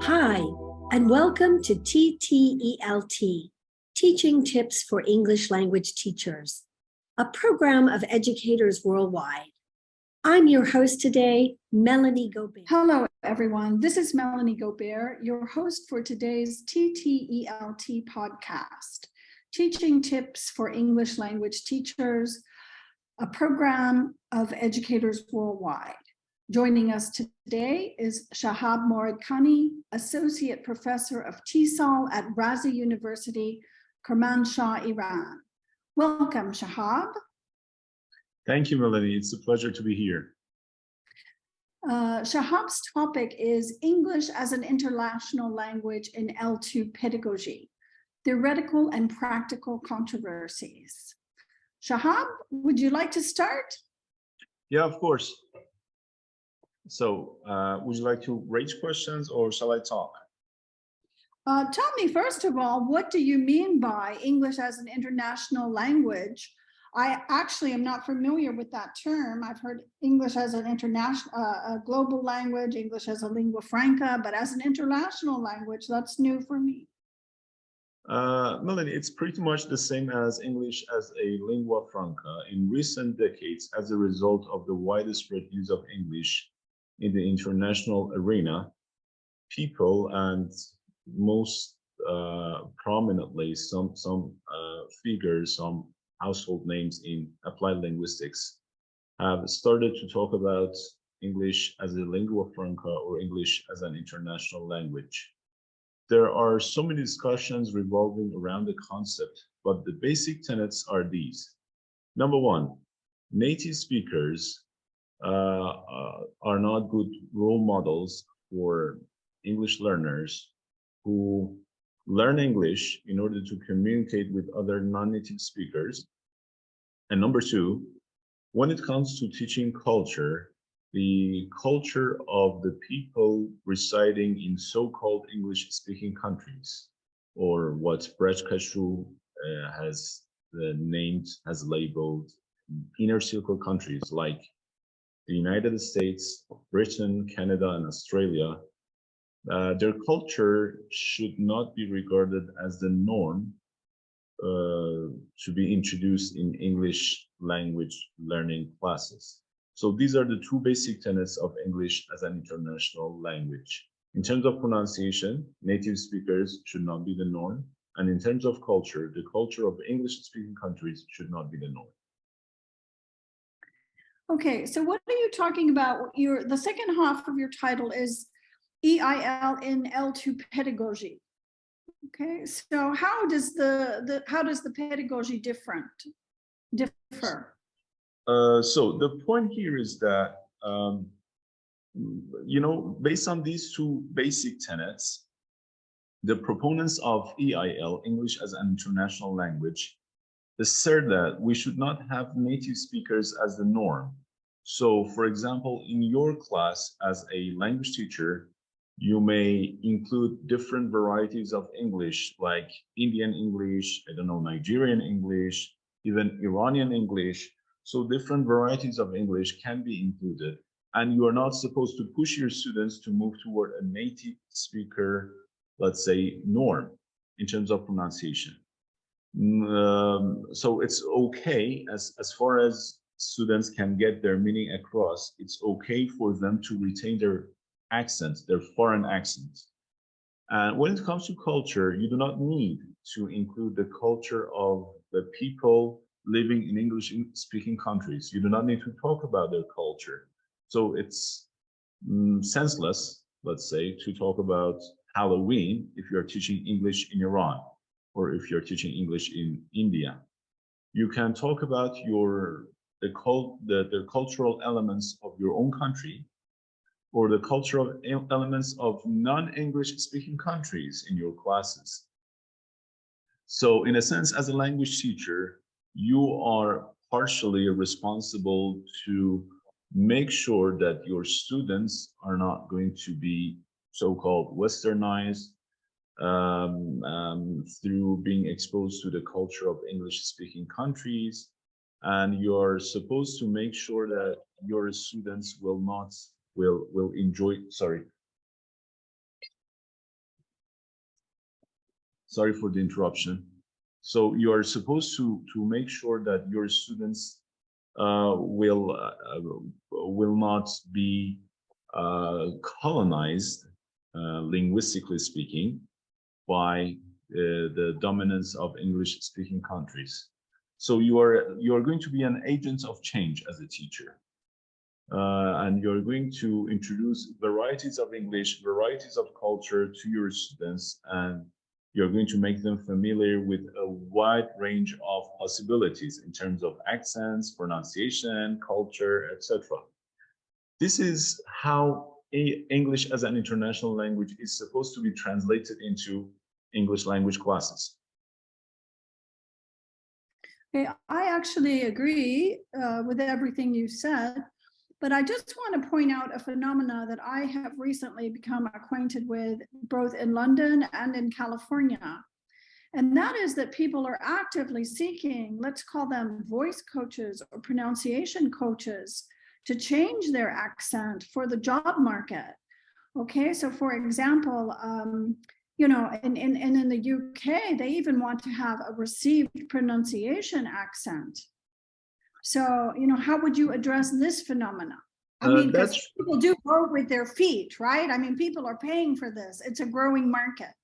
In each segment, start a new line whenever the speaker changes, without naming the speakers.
Hi, and welcome to TTELT, Teaching Tips for English Language Teachers, a program of educators worldwide. I'm your host today, Melanie Gobert.
Hello, everyone. This is Melanie Gobert, your host for today's TTELT podcast, Teaching Tips for English Language Teachers, a program of educators worldwide. Joining us today is Shahab Moradkhani, Associate Professor of TESOL at Razi University, Kermanshah, Iran. Welcome, Shahab.
Thank you, Melanie. It's a pleasure to be here.
Shahab's topic is English as an International Language in L2 Pedagogy, Theoretical and Practical Controversies. Shahab, would you like to start?
Yeah, of course. So, would you like to raise questions or shall I talk?
Tell me, first of all, what do you mean by English as an international language? I actually am not familiar with that term. I've heard English as an international, a global language, English as a lingua franca, but as an international language, that's new for me.
Melanie, it's pretty much the same as English as a lingua franca. In recent decades, as a result of the widespread use of English in the international arena, people and most prominently some figures, some household names in applied linguistics have started to talk about English as a lingua franca or English as an international language. There are so many discussions revolving around the concept, but the basic tenets are these. Number one, native speakers are not good role models for English learners who learn English in order to communicate with other non-native speakers. And number two, when it comes to teaching culture, the culture of the people residing in so-called English-speaking countries, or what Brett Kashru has labeled inner circle countries like the United States, Britain, Canada, and Australia, their culture should not be regarded as the norm to be introduced in English language learning classes. So these are the two basic tenets of English as an international language. In terms of pronunciation, native speakers should not be the norm. And in terms of culture, the culture of English-speaking countries should not be the norm.
Okay, so what are you talking about? The second half of your title is EIL in L2 pedagogy. Okay, so how does the pedagogy differ?
So the point here is that based on these two basic tenets, the proponents of EIL, English as an international language, assert that we should not have native speakers as the norm. So, for example, in your class as a language teacher, you may include different varieties of English, like Indian English, Nigerian English, even Iranian English. So different varieties of English can be included. And you are not supposed to push your students to move toward a native speaker, let's say, norm in terms of pronunciation. So it's okay, as far as students can get their meaning across, it's okay for them to retain their accents, their foreign accents. And when it comes to culture, you do not need to include the culture of the people living in English-speaking countries. You do not need to talk about their culture. So it's senseless, let's say, to talk about Halloween if you're teaching English in Iran, or if you're teaching English in India. You can talk about the cultural elements of your own country, or the cultural elements of non-English speaking countries in your classes. So in a sense, as a language teacher, you are partially responsible to make sure that your students are not going to be so-called westernized through being exposed to the culture of English-speaking countries, and you're supposed to make sure that your students will enjoy. Sorry for the interruption. So you are supposed to make sure that your students will not be colonized, linguistically speaking, by the dominance of English-speaking countries. So you are going to be an agent of change as a teacher, and you're going to introduce varieties of English, varieties of culture to your students, and you're going to make them familiar with a wide range of possibilities in terms of accents, pronunciation, culture, etc. This is how English as an international language is supposed to be translated into English language classes.
Okay, I actually agree with everything you said, but I just want to point out a phenomena that I have recently become acquainted with both in London and in California. And that is that people are actively seeking, let's call them voice coaches or pronunciation coaches, to change their accent for the job market. Okay, so for example, you know, in the UK, they even want to have a received pronunciation accent. So, you know, how would you address this phenomena? I mean, because people do vote with their feet, right? I mean, people are paying for this. It's a growing market.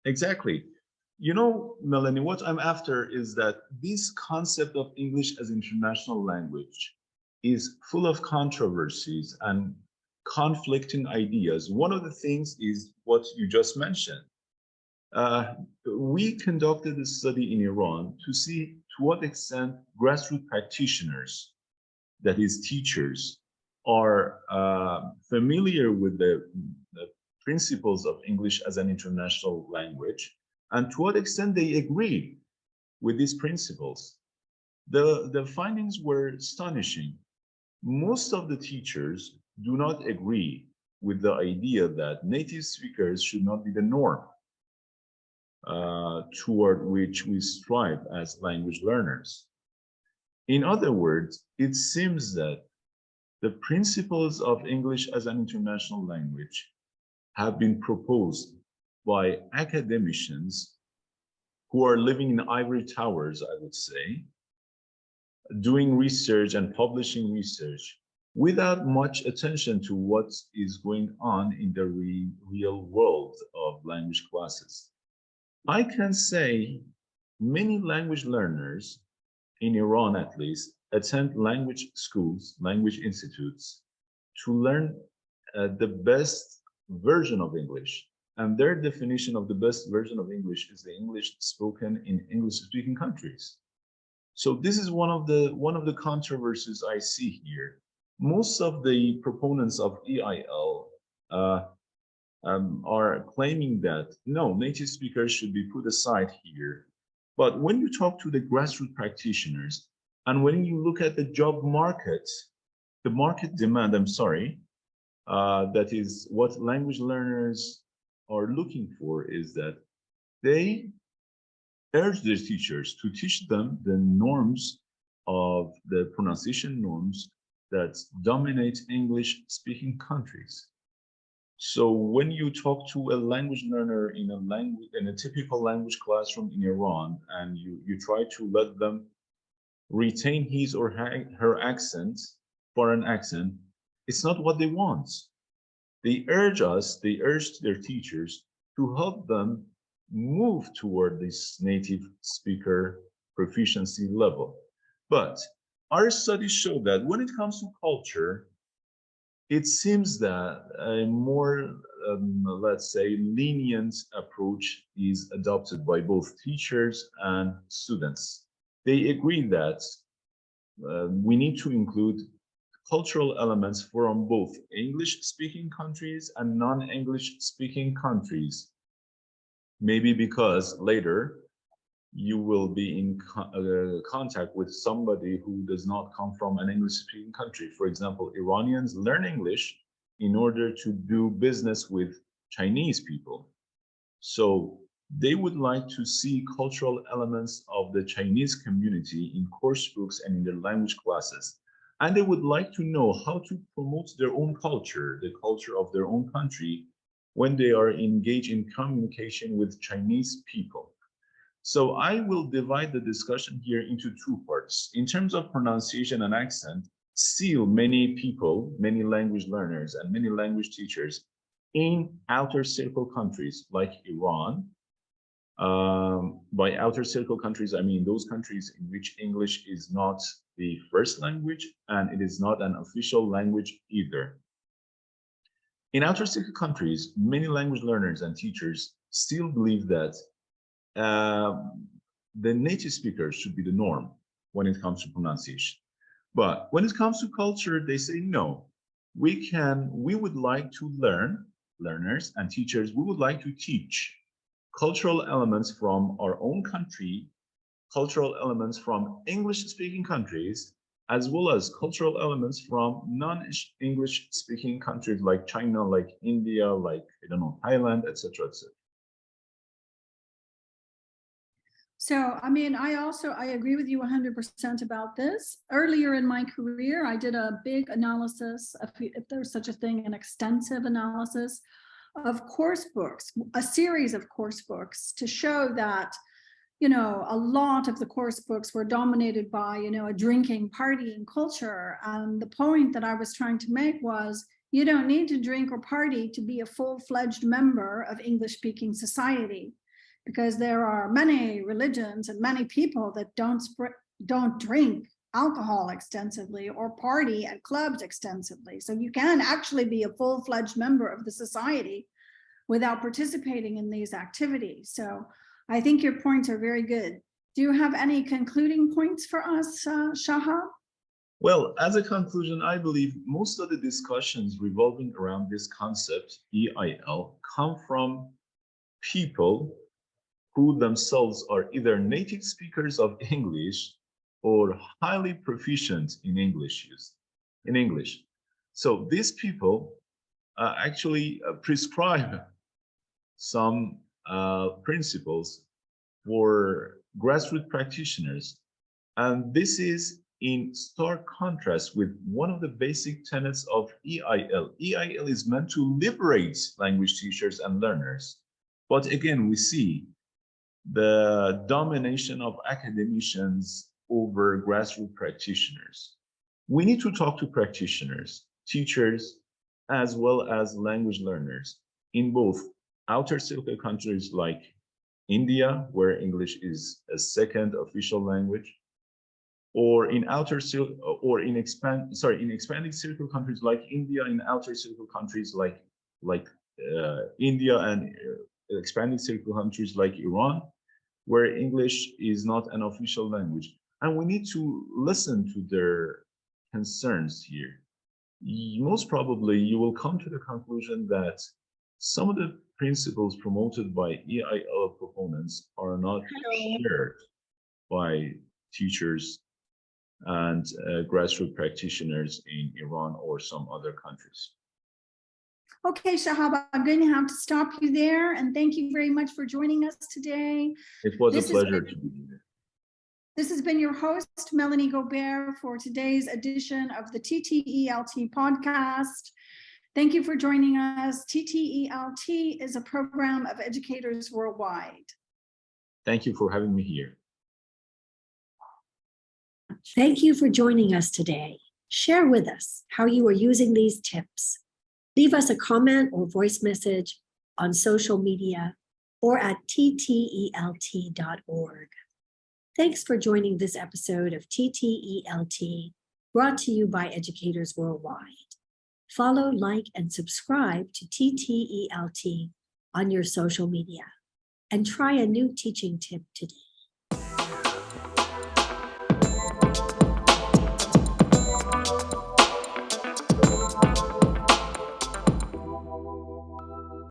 Exactly. You know, Melanie, what I'm after is that this concept of English as international language is full of controversies and conflicting ideas. One of the things is what you just mentioned. We conducted a study in Iran to see to what extent grassroots practitioners, that is teachers, are familiar with the principles of English as an international language, and to what extent they agree with these principles. The findings were astonishing. Most of the teachers do not agree with the idea that native speakers should not be the norm toward which we strive as language learners. In other words, it seems that the principles of English as an international language have been proposed by academicians who are living in ivory towers, I would say, doing research and publishing research without much attention to what is going on in the real world of language classes. I can say many language learners, in Iran at least, attend language schools, language institutes, to learn the best version of English. And their definition of the best version of English is the English spoken in English-speaking countries. So this is one of the controversies I see here. Most of the proponents of EIL are claiming that no, native speakers should be put aside here. But when you talk to the grassroots practitioners, and when you look at the job market, the market demand, that is what language learners are looking for, is that they urge their teachers to teach them the norms of the pronunciation norms that dominate English-speaking countries. So when you talk to a language learner in a typical language classroom in Iran, and you try to let them retain his or her accent, foreign accent, it's not what they want. They urge their teachers to help them move toward this native speaker proficiency level. But our studies show that when it comes to culture, it seems that a more, let's say, lenient approach is adopted by both teachers and students. They agree that we need to include cultural elements from both English-speaking countries and non-English-speaking countries. Maybe because later you will be in contact with somebody who does not come from an English-speaking country. For example, Iranians learn English in order to do business with Chinese people. So They would like to see cultural elements of the Chinese community in course books and in their language classes. And they would like to know how to promote their own culture, the culture of their own country, when they are engaged in communication with Chinese people. So I will divide the discussion here into two parts. In terms of pronunciation and accent, still many people, many language learners and many language teachers in outer circle countries like Iran. By outer circle countries, I mean those countries in which English is not the first language and it is not an official language either. In outer circle countries, many language learners and teachers still believe that the native speaker should be the norm when it comes to pronunciation. But when it comes to culture, they say no. We would like to learners and teachers, we would like to teach cultural elements from our own country, cultural elements from English-speaking countries, as well as cultural elements from non-English speaking countries like China, like India, like, I don't know, Thailand, etc., etc.
So, I mean, I agree with you 100% about this. Earlier in my career, I did a big analysis, if there's such a thing, an extensive analysis of course books, a series of course books, to show that, you know, a lot of the course books were dominated by, you know, a drinking, partying culture. And the point that I was trying to make was, you don't need to drink or party to be a full-fledged member of English-speaking society, because there are many religions and many people that don't drink alcohol extensively or party at clubs extensively. So you can actually be a full-fledged member of the society without participating in these activities. So I think your points are very good. Do you have any concluding points for us, Shahab?
Well, as a conclusion, I believe most of the discussions revolving around this concept, EIL, come from people who themselves are either native speakers of English or highly proficient in English. So these people actually prescribe some principles for grassroots practitioners. And this is in stark contrast with one of the basic tenets of EIL. EIL is meant to liberate language teachers and learners. But again, we see the domination of academicians over grassroots practitioners. We need to talk to practitioners, teachers, as well as language learners in both outer circle countries like India, where English is a second official language, or in expanding circle countries like India, in outer circle countries like India, and expanding circle countries like Iran, where English is not an official language. And we need to listen to their concerns here. Most probably, you will come to the conclusion that some of the principles promoted by EIL proponents are not shared by teachers and grassroots practitioners in Iran or some other countries.
Okay, Shahab, I'm going to have to stop you there. And thank you very much for joining us today.
It was a pleasure to be here.
This has been your host, Melanie Gobert, for today's edition of the TTELT podcast. Thank you for joining us. TTELT is a program of educators worldwide.
Thank you for having me here.
Thank you for joining us today. Share with us how you are using these tips. Leave us a comment or voice message on social media or at ttelt.org. Thanks for joining this episode of TTELT, brought to you by Educators Worldwide. Follow, like, and subscribe to TTELT on your social media, and try a new teaching tip today.